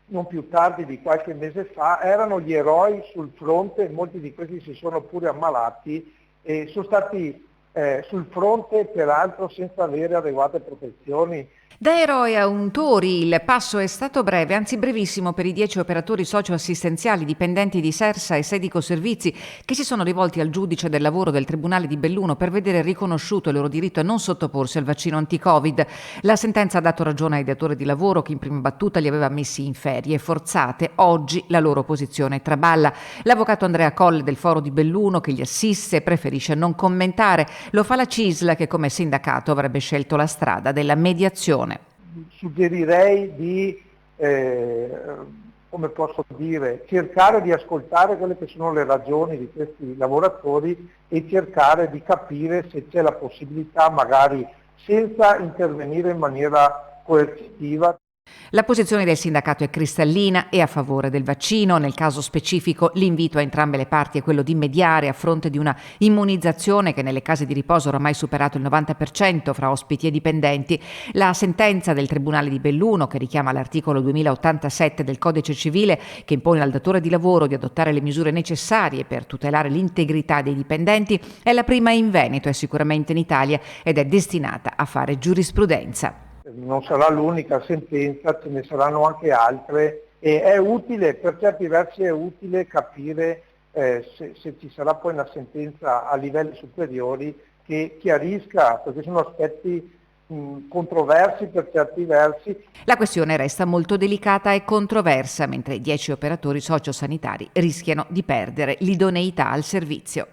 non più tardi di qualche mese fa, erano gli eroi sul fronte, molti di questi si sono pure ammalati e sono stati sul fronte peraltro senza avere adeguate protezioni. Da eroi a untori il passo è stato breve, anzi brevissimo per i 10 operatori socioassistenziali dipendenti di Sersa e Sedico Servizi che si sono rivolti al giudice del lavoro del Tribunale di Belluno per vedere riconosciuto il loro diritto a non sottoporsi al vaccino anti-Covid. La sentenza ha dato ragione ai datori di lavoro che in prima battuta li aveva messi in ferie forzate. Oggi la loro posizione traballa. L'avvocato Andrea Colle del Foro di Belluno, che li assiste, preferisce non commentare. Lo fa la CISL, che come sindacato avrebbe scelto la strada della mediazione. Suggerirei di, come posso dire, cercare di ascoltare quelle che sono le ragioni di questi lavoratori e cercare di capire se c'è la possibilità, magari senza intervenire in maniera coercitiva. La posizione del sindacato è cristallina e a favore del vaccino. Nel caso specifico l'invito a entrambe le parti è quello di mediare a fronte di una immunizzazione che nelle case di riposo oramai superato il 90% fra ospiti e dipendenti. La sentenza del Tribunale di Belluno, che richiama l'articolo 2087 del Codice Civile, che impone al datore di lavoro di adottare le misure necessarie per tutelare l'integrità dei dipendenti, è la prima in Veneto e sicuramente in Italia ed è destinata a fare giurisprudenza. Non sarà l'unica sentenza, ce ne saranno anche altre e è utile, per certi versi è utile capire se ci sarà poi una sentenza a livelli superiori che chiarisca, perché sono aspetti controversi per certi versi. La questione resta molto delicata e controversa, mentre 10 operatori sociosanitari rischiano di perdere l'idoneità al servizio.